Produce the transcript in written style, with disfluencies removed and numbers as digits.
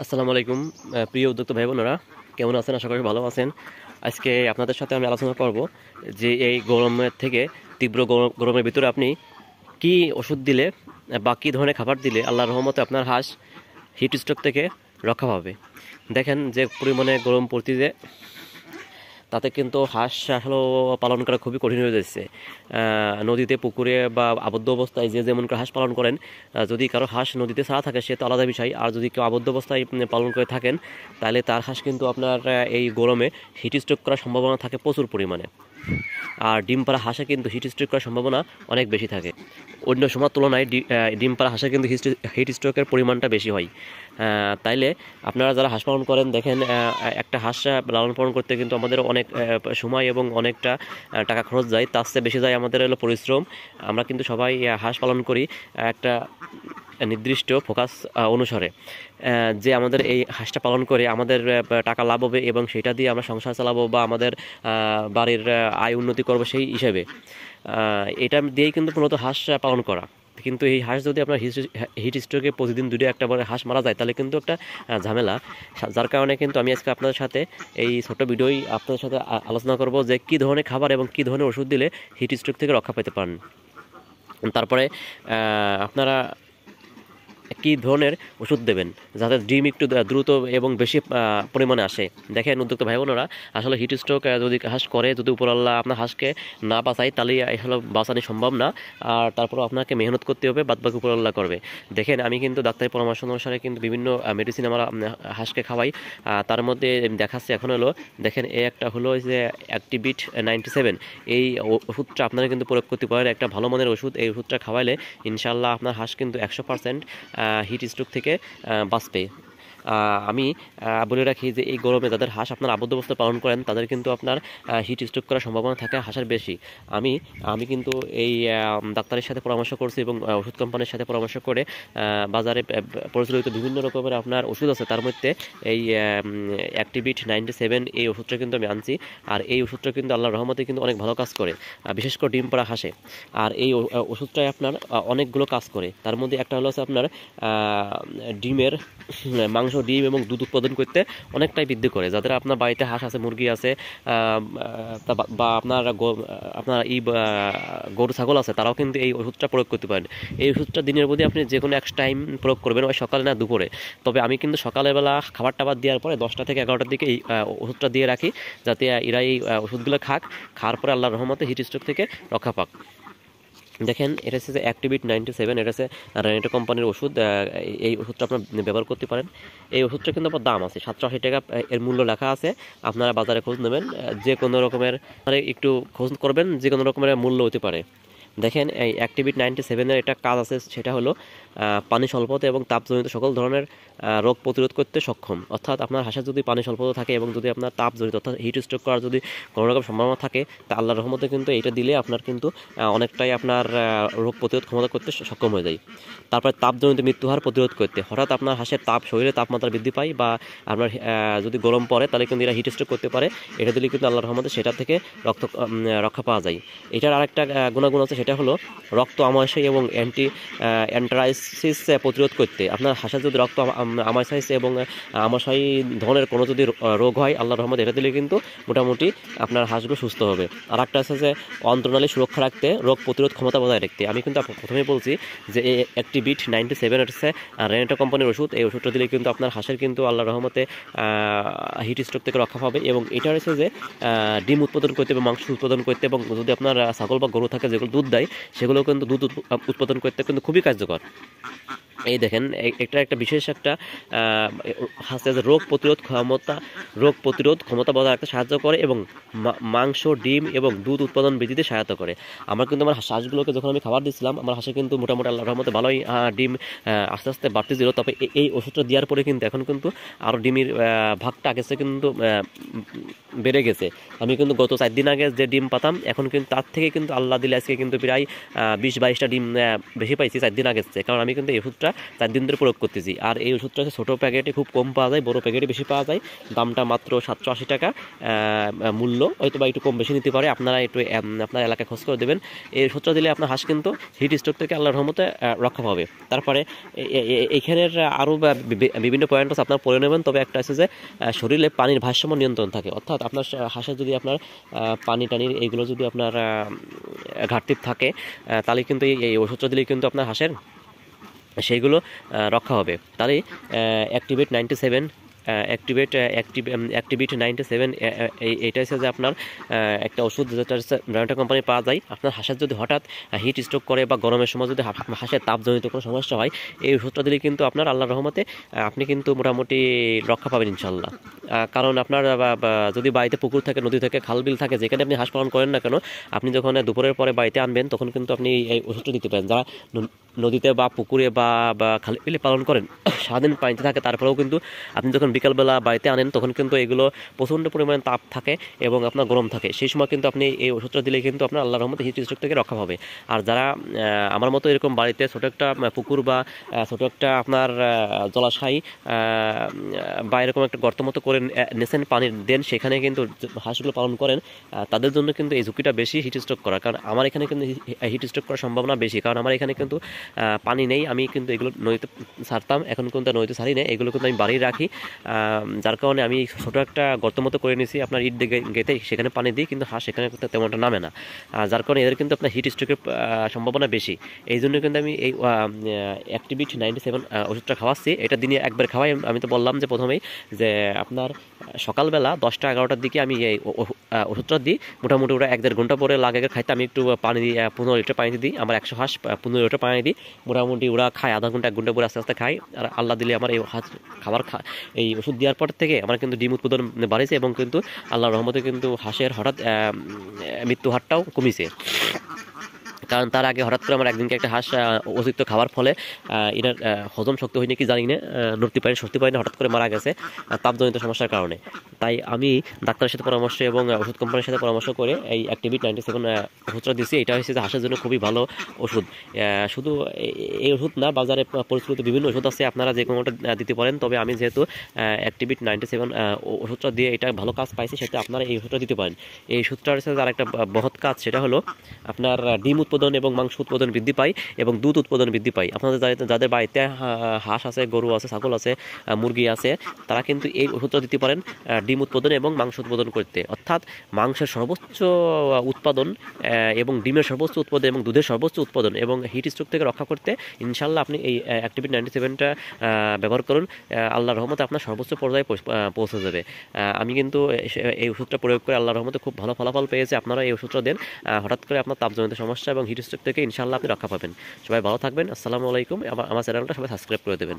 আসসালামু আলাইকুম প্রিয় উদ্যোক্তা ভাই বোনেরা, কেমন আছেন? আশা করি ভালো আছেন। আজকে আপনাদের সাথে আমি আলোচনা করব যে এই গরমের থেকে তীব্র গরমের ভিতরে আপনি কি ওষুধ দিলে বা কী ধরনের খাবার দিলে আল্লাহর রহমতে আপনার হাঁস হিট স্ট্রোক থেকে রক্ষা পাবে। দেখেন যে পরিমাণে গরম পড়তিছে, তাতে কিন্তু হাঁস আসলে পালন করা খুবই কঠিন হয়ে যাচ্ছে। নদীতে, পুকুরে বা আবদ্ধ অবস্থায় যে যেমন করে হাঁস পালন করেন, যদি কারো হাঁস নদীতে ছাড়া থাকে সে তো আলাদা বিষয়, আর যদি কেউ আবদ্ধ অবস্থায় পালন করে থাকেন তাহলে তার হাঁস কিন্তু আপনার এই গরমে হিট স্ট্রোক করার সম্ভাবনা থাকে প্রচুর পরিমাণে। আর ডিম পাড়া হাঁসে কিন্তু হিট স্ট্রোক করার সম্ভাবনা অনেক বেশি থাকে। অন্য সময়ের তুলনায় ডিম পাড়া হাঁসে কিন্তু হিট স্ট্রোকের পরিমাণটা বেশি হয়। তাইলে আপনারা যারা হাঁস পালন করেন দেখেন, একটা হাঁস লালন পালন করতে কিন্তু আমাদের অনেক সময় এবং অনেকটা টাকা খরচ যায়, তার চেয়ে বেশি যায় আমাদের হলো পরিশ্রম। আমরা কিন্তু সবাই হাঁস পালন করি একটা নির্দিষ্ট ফোকাস অনুসারে, যে আমাদের এই হাঁসটা পালন করে আমাদের টাকা লাভ হবে এবং সেটা দিয়ে আমরা সংসার চালাবো বা আমাদের বাড়ির আয় উন্নতি করবো সেই হিসেবে। এটা দিয়েই কিন্তু মূলত হাঁস পালন করা। কিন্তু এই হাঁস যদি আপনার হিট স্ট্রোকে প্রতিদিন দুটো একটা বড় হাঁস মারা যায় তাহলে কিন্তু একটা ঝামেলা। যার কারণে কিন্তু আমি আজকে আপনাদের সাথে এই ছোট ভিডিওই আপনাদের সাথে আলোচনা করব যে কী ধরনের খাবার এবং কী ধরনের ওষুধ দিলে হিট স্ট্রোক থেকে রক্ষা পেতে পারেন। তারপরে আপনারা কী ধরনের ওষুধ দেবেন যাতে ডিম একটু দ্রুত এবং বেশি পরিমাণে আসে। দেখেন উদ্যোক্তা ভাই বোনেরা, আসলে হিট স্ট্রোক যদি হাঁস করে, যদি উপরআল্লাহ আপনার হাঁসকে না বাঁচায় তাহলে আসলে বাঁচানো সম্ভব না। আর তারপরও আপনাকে মেহনত করতে হবে, বাদবাকি উপরআল্লাহ করবে। দেখেন আমি কিন্তু ডাক্তারি পরামর্শ অনুসারে কিন্তু বিভিন্ন মেডিসিন আমরা হাঁসকে খাওয়াই। তার মধ্যে দেখাচ্ছে এখন হলো, দেখেন এই একটা হলো যে অ্যাক্টিভিট 97, এই ওষুধটা আপনারা কিন্তু প্রয়োগ করতে পারেন। একটা ভালো মানের ওষুধ, এই ওষুধটা খাওয়াইলে ইনশাআল্লাহ আপনার হাঁস কিন্তু 100% হিট স্ট্রোক থেকে বাঁচবে। আমি বলে রাখি যে এই গরমে যাদের হাঁস আপনার আবদ্ধ অবস্থায় পালন করেন তাদের কিন্তু আপনার হিট স্ট্রোক করার সম্ভাবনা থাকে হাঁসের বেশি। আমি কিন্তু এই ডাক্তারের সাথে পরামর্শ করছি এবং ওষুধ কোম্পানির সাথে পরামর্শ করে বাজারে প্রচলিত বিভিন্ন রকমের আপনার ওষুধ আছে, তার মধ্যে এই অ্যাক্টিভিট 97 এই ওষুধটা কিন্তু আমি আনছি। আর এই ওষুধটা কিন্তু আল্লাহর রহমতে কিন্তু অনেক ভালো কাজ করে, বিশেষ করে ডিম পাড়া হাঁসে। আর এই ওষুধটাই আপনার অনেকগুলো কাজ করে। তার মধ্যে একটা হলো আপনার ডিমের মাংস, ডিম এবং দুধ উৎপাদন করতে অনেকটাই বৃদ্ধি করে। যাদের আপনার বাড়িতে হাঁস আছে, মুরগি আছে, বা আপনার গরু ছাগল আছে, তারাও কিন্তু এই ওষুধটা প্রয়োগ করতে পারেন। এই ওষুধটা দিনের মধ্যে আপনি যে কোনো এক টাইম প্রয়োগ করবেন, ওই সকালে না দুপুরে। তবে আমি কিন্তু সকালবেলা খাবার টাবার দেওয়ার পরে 10টা থেকে 11টার দিকে এই ওষুধটা দিয়ে রাখি, যাতে এরা এই ওষুধগুলো খাওয়ার পরে আল্লাহর রহমতে হিট স্ট্রোক থেকে রক্ষা পাক। দেখেন এটা হচ্ছে যে অ্যাক্টিভিট 97, এটা হচ্ছে রেনেটো কোম্পানির ওষুধ। এই ওষুধটা আপনার ব্যবহার করতে পারেন। এই ওষুধটা কিন্তু আপনার দাম আছে 780 টাকা, এর মূল্য লেখা আছে। আপনারা বাজারে খোঁজ নেবেন, যে কোনো রকমের একটু খোঁজ করবেন, যে কোনো রকমের মূল্য হতে পারে। দেখেন এই অ্যাক্টিভিট 97-এর একটা কাজ আছে, সেটা হলো পানি স্বল্পতা এবং তাপজনিত সকল ধরনের রোগ প্রতিরোধ করতে সক্ষম। অর্থাৎ আপনার হাঁসের যদি পানি স্বল্পতা থাকে এবং যদি আপনার তাপজনিত অর্থাৎ হিট স্ট্রোক করার যদি কোনো রকম সম্ভাবনা থাকে, তা আল্লাহর রহমতে কিন্তু এটা দিলে আপনার কিন্তু অনেকটাই আপনার রোগ প্রতিরোধ ক্ষমতা করতে সক্ষম হয়ে যায়। তারপরে তাপজনিত মৃত্যুহার প্রতিরোধ করতে, হঠাৎ আপনার হাঁসের শরীরে তাপমাত্রা বৃদ্ধি পায় বা আপনার যদি গরম পড়ে তাহলে কিন্তু এরা হিট স্ট্রোক করতে পারে। এটা দিলে কিন্তু আল্লাহর রহমতে সেটা থেকে রক্ষা পাওয়া যায়। এটার আরেকটা গুণাগুণ আছে, সেটা হলো রক্ত আমাশয় এবং অ্যান্টারাইসিস প্রতিরোধ করতে। আপনার হাঁসের যদি রক্ত আমাশয় এবং আমাশয় ধরনের কোনো যদি রোগ হয়, আল্লাহর রহমতে এটা দিলে কিন্তু মোটামুটি আপনার হাঁসগুলো সুস্থ হবে। আর একটা আছে যে অন্ত্রনালী সুরক্ষা রাখতে, রোগ প্রতিরোধ ক্ষমতা বজায় রাখতে। আমি কিন্তু প্রথমেই বলছি যে এই অ্যাক্টিভিট 97 হচ্ছে রেনেটো কোম্পানির ওষুধ। এই ওষুধটা দিলে কিন্তু আপনার হাঁসের কিন্তু আল্লাহর রহমতে হিট স্ট্রোক থেকে রক্ষা পাবে। এবং এটা হচ্ছে যে ডিম উৎপাদন করতে এবং মাংস উৎপাদন করতে, এবং যদি আপনার ছাগল বা গরু থাকে যেগুলো দুধ দেয়, সেগুলো কিন্তু দুধ উৎপাদন করতে কিন্তু খুবই কার্যকর। এই দেখেন এটা একটা বিশেষ একটা হাঁসের রোগ প্রতিরোধ ক্ষমতা বজায় রাখতে সাহায্য করে এবং মাংস, ডিম এবং দুধ উৎপাদন বৃদ্ধিতে সহায়তা করে। আমার কিন্তু আমার হাঁসগুলোকে যখন আমি খাবার দিচ্ছিলাম, আমার হাঁসে কিন্তু মোটামুটি আল্লাহর রহমতে ভালোই ডিম আস্তে আস্তে বাড়তেছিল। তবে এই ওষুধটা দেওয়ার পরে কিন্তু এখন কিন্তু আরও ডিমের ভাগটা আগের চেয়ে কিন্তু বেড়ে গেছে। আমি কিন্তু গত 4 দিন আগে যে ডিম পাতাম, এখন কিন্তু তার থেকে কিন্তু আল্লাহ দিলে আজকে কিন্তু প্রায় 20-22টা ডিম বেশি পাইছি 4 দিন আগের চেয়ে, কারণ আমি কিন্তু এই ওষুধটা 4 দিন ধরে প্রয়োগ করতেছি। আর এই ওষুধটা হচ্ছে ছোটো প্যাকেটে খুব কম পাওয়া যায়, বড় প্যাকেটে বেশি পাওয়া যায়, দামটা মাত্র 780 টাকা মূল্য, হয়তো বা একটু কম বেশি নিতে পারে। আপনারা একটু আপনার এলাকায় খোঁজ করে দেবেন। এই ওষুধটা দিলে আপনার হাঁস কিন্তু হিট স্ট্রোক থেকে আল্লাহর রহমতে রক্ষা পাবে। তারপরে এইখানের আরও বিভিন্ন পয়েন্ট আছে, আপনার পড়ে নেবেন। তবে একটা আছে যে শরীরে পানির ভারসাম্য নিয়ন্ত্রণ থাকে, অর্থাৎ আপনার হাঁসের যদি আপনার পানি টানির এইগুলো যদি আপনার ঘাটতি থাকে, তাহলে কিন্তু এই ওষুধটা দিলে কিন্তু আপনার হাঁসের সেইগুলো রক্ষা হবে। তাহলে অ্যাক্টিভেট 97 অ্যাক্টিভিট 97 এইটা হচ্ছে যে আপনার একটা ওষুধ, যেটা হচ্ছে ব্র্যান্ডটা কোম্পানি পাওয়া যায়। আপনার হাঁসের যদি হঠাৎ হিট স্ট্রোক করে বা গরমের সময় যদি হাঁসের তাপজনিত কোনো সমস্যা হয়, এই ওষুধটা দিলে কিন্তু আপনার আল্লাহর রহমতে আপনি কিন্তু মোটামুটি রক্ষা পাবেন ইনশাল্লাহ। কারণ আপনার যদি বাড়িতে পুকুর থাকে, নদী থাকে, খাল বিল থাকে, যেখানে আপনি হাঁস পালন করেন না কেন, আপনি যখন দুপুরের পরে বাড়িতে আনবেন তখন কিন্তু আপনি এই ওষুধটা দিতে পারেন। যারা নদীতে বা পুকুরে বা খাল বিলে পালন করেন, সারাদিন পানিতে থাকে, তারপরেও কিন্তু আপনি যখন বিকালবেলা বাড়িতে আনেন তখন কিন্তু এগুলো প্রচণ্ড পরিমাণে তাপ থাকে এবং আপনার গরম থাকে। সেই সময় কিন্তু আপনি এই ওষুধটা দিলে কিন্তু আপনার আল্লাহর রহমতে হিট স্ট্রোক থেকে রক্ষা পাবে। আর যারা আমার মতো এরকম বাড়িতে ছোটো একটা পুকুর বা ছোটো একটা আপনার জলাশয় বা এরকম একটা গর্ত মতো করে নেছেন, পানি দেন, সেখানে কিন্তু হাঁসগুলো পালন করেন, তাদের জন্য কিন্তু এই ঝুঁকিটা বেশি হিট স্ট্রোক করার। কারণ আমার এখানে কিন্তু হিট স্ট্রোক করার সম্ভাবনা বেশি, কারণ আমার এখানে কিন্তু পানি নেই। আমি কিন্তু এগুলো নদীতে ছাড়তাম, এখন কিন্তু নদীতে ছাড়ি না, এগুলো কিন্তু আমি বাড়িয়ে রাখি। যার কারণে আমি ছোটো একটা গর্ত মতো করে নিয়েছি আপনার ইট গেতে, সেখানে পানি দিই, কিন্তু হাঁস সেখানে তেমনটা নামে না। যার কারণে এদের কিন্তু আপনার হিট স্ট্রোকের সম্ভাবনা বেশি। এই জন্য কিন্তু আমি এই অ্যাক্টিভিট 97 ওষুধটা খাওয়াচ্ছি। এটা দিনে একবার খাওয়াই। আমি তো বললাম যে প্রথমেই যে আপনার সকালবেলা 10টা-11টার দিকে আমি এই ওষুধটা দিই। মোটামুটি ওরা 1-1.5 ঘন্টা পরে লাগে খাইতে, আমি একটু পানি দিই, 15 লিটার পানি দিই। আমার 100 হাঁস 15 লিটার পানি দিই। মোটামুটি ওরা খায় আধা ঘন্টা 1 ঘন্টা পরে আস্তে আস্তে খায়। আর আল্লাহ দিলে আমার এই এই ওষুধ দেওয়ার পর থেকে আমার কিন্তু ডিম উৎপাদন বাড়েছে এবং কিন্তু আল্লাহর রহমতে কিন্তু হাঁসের হঠাৎ মৃত্যু হারটাও কমিছে। কারণ তার আগে হঠাৎ করে আমার একদিনকে একটা হাঁস অতিরিক্ত খাওয়ার ফলে এটার হজম শক্তি হয়নি কি জানি না, নড়তে পারি সরতে পারি না, হঠাৎ করে মারা গেছে তাপজনিত সমস্যার কারণে। তাই আমি ডাক্তারের সাথে পরামর্শ এবং ওষুধ কোম্পানির সাথে পরামর্শ করে এই অ্যাক্টিভিট 97 ওষুধটা দিচ্ছি। এটা হচ্ছে যে হাঁসের জন্য খুবই ভালো ওষুধ। শুধু এই ওষুধ না, বাজারে পরিচালিত বিভিন্ন ওষুধ আছে, আপনারা যে কোনোটা দিতে পারেন। তবে আমি যেহেতু অ্যাক্টিভিট 97 ওষুধটা দিয়ে এটা ভালো কাজ পাইছি, সেটা আপনারা এই ওষুধটা দিতে পারেন। এই ওষুধটার হচ্ছে আর একটা বহৎ কাজ, সেটা হলো আপনার ডিম উৎপাদন এবং মাংস উৎপাদন বৃদ্ধি পায় এবং দুধ উৎপাদন বৃদ্ধি পায়। আপনাদের যাদের বাড়িতে হাঁস আছে, গরু আছে, ছাগল আছে, মুরগি আছে, তারা কিন্তু এই ওষুধটা দিতে পারেন ডিম উৎপাদন এবং মাংস উৎপাদন করতে। অর্থাৎ মাংসের সর্বোচ্চ উৎপাদন এবং ডিমের সর্বোচ্চ উৎপাদন এবং দুধের সর্বোচ্চ উৎপাদন এবং হিট স্ট্রোক থেকে রক্ষা করতে ইনশাল্লাহ আপনি এই অ্যাক্টিভিট 97টা ব্যবহার করুন। আল্লাহর রহমতে আপনার সর্বোচ্চ পর্যায়ে পৌঁছে যাবে। আমি কিন্তু এই ওষুধটা প্রয়োগ করে আল্লাহর রহমতে খুব ভালো ফলাফল পেয়েছি। আপনারা এই ওষুধটা দেন, হঠাৎ করে আপনার তাপজনিত সমস্যা এবং হিট স্ট্রোক থেকে ইনশাআল্লাহ আপনি রক্ষা পাবেন। সবাই ভালো থাকবেন। আসসালামু আলাইকুম। আমার চ্যানেলটা সবাই সাবস্ক্রাইব করে দেবেন।